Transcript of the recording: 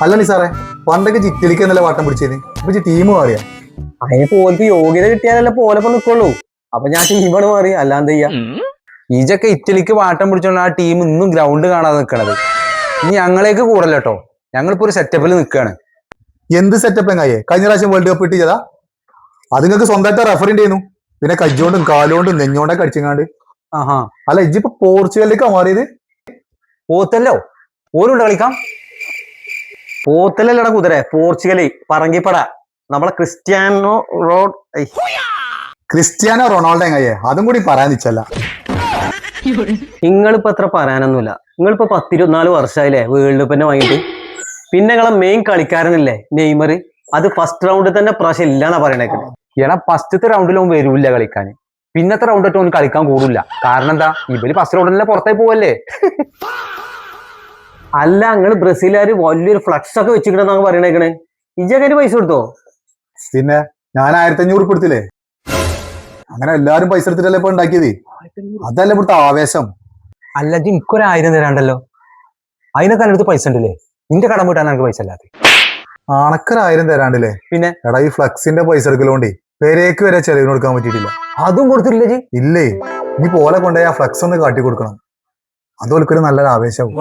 അല്ല നിസാറേ, പണ്ടൊക്കെ ചിറ്റിലിക്ക് എന്നല്ല പാട്ടം പിടിച്ചത്, ഇപ്പൊ ടീം മാറിയാ? അതിന് പോലക്ക് യോഗ്യത കിട്ടിയാലല്ലേ പോലപ്പോ നിക്കുള്ളൂ. അപ്പൊ ഞാൻ ടീമാണ് മാറി, അല്ലാന്ത് ചെയ്യാ. ഈജൊക്കെ ഇറ്റലിക്ക് പാട്ടം പിടിച്ചോണ്ട് ആ ടീം ഇന്നും ഗ്രൗണ്ട് കാണാതെ നിക്കണത്. ഇനി ഞങ്ങളേക്ക് കൂടല്ലോ കേട്ടോ, ഞങ്ങളിപ്പോ ഒരു സെറ്റപ്പിൽ നിൽക്കുകയാണ്. എന്ത് സെറ്റപ്പ് എങ്ങായേ? കഴിഞ്ഞ പ്രാവശ്യം വേൾഡ് കപ്പ് കിട്ടിയതാ. അത് നിങ്ങൾക്ക് സ്വന്തമായിട്ട് റെഫറിന്റെ ചെയ്യുന്നു, പിന്നെ കജ്ജോണ്ടും കാലുകൊണ്ടും നെഞ്ഞോണ്ടൊക്കെ അടിച്ചങ്ങാണ്ട്. ആഹാ, അല്ല ഇജ്ജിപ്പോ പോർച്ചുഗലിലേക്കാ മാറിയത്? പോത്തല്ലോ ഓരുണ്ട് കളിക്കാം. പോത്തല്ലടാ കുതിരെ, പോർച്ചുഗല് പറങ്കിപ്പട, നമ്മളെ ക്രിസ്ത്യാനോ റൊണാൾഡോ എങ്ങായേ? അതും കൂടി പറയാൻ നിച്ചല്ല. നിങ്ങളിപ്പോ അത്ര പറയാനൊന്നുമില്ല. നിങ്ങളിപ്പോ 10-24 വർഷമായില്ലേ വേൾഡ് കപ്പ് തന്നെ വാങ്ങിയിട്ട്. പിന്നെ നിങ്ങളെ മെയിൻ കളിക്കാരനല്ലേ നെയ്മർ, അത് ഫസ്റ്റ് റൗണ്ടിൽ തന്നെ പ്രാവശ്യം ഇല്ലാന്നാ പറയണേക്കണേ. എടാ ഫസ്റ്റത്തെ റൗണ്ടിലും വരൂല്ല കളിക്കാൻ, പിന്നത്തെ റൗണ്ട് ഒട്ടും ഓന് കളിക്കാൻ കൂടില്ല. കാരണം എന്താ, ഇവര് ഫസ്റ്റ് റൗണ്ടിലെ പുറത്തായി പോവല്ലേ. അല്ല, നിങ്ങൾ ബ്രസീലുകാര് വലിയൊരു ഫ്ലക്സ് ഒക്കെ വെച്ചിട്ടുണ്ടെന്നാണ് പറയണേക്കണേ. ഇജൊക്കെ പൈസ കൊടുത്തോ? പിന്നെ ഞാൻ 1500 കൊടുത്തില്ലേ. അങ്ങനെ എല്ലാരും പൈസ എടുത്തിട്ടല്ലേ ഇപ്പൊ ഉണ്ടാക്കിയത്. അതല്ല ഇവിടുത്തെ ആവേശം. അല്ല ജി എനിക്കൊരു 1000 തരാണ്ടല്ലോ, അതിനൊക്കെ എൻ്റെ അടുത്ത് പൈസ ഉണ്ടല്ലേ. നിന്റെ കടം വീട്ടാൻ എനിക്ക് പൈസ അല്ലാതെ. അണക്കൊരു 1000 തരാണ്ടില്ലേ? പിന്നെ എടാ ഈ ഫ്ലക്സിന്റെ പൈസ എടുക്കലോണ്ടേ പേരേക്ക് വരെ ചെലവിന് കൊടുക്കാൻ പറ്റിയിട്ടില്ല. അതും കൊടുത്തിട്ടില്ല ജി? ഇല്ലേ, ഇനി പോലെ കൊണ്ടുപോയി ആ ഫ്ലക്സ് ഒന്ന് കാട്ടി കൊടുക്കണം. അത് ഓൽക്കൊരു നല്ലൊരു ആവേശമാവും.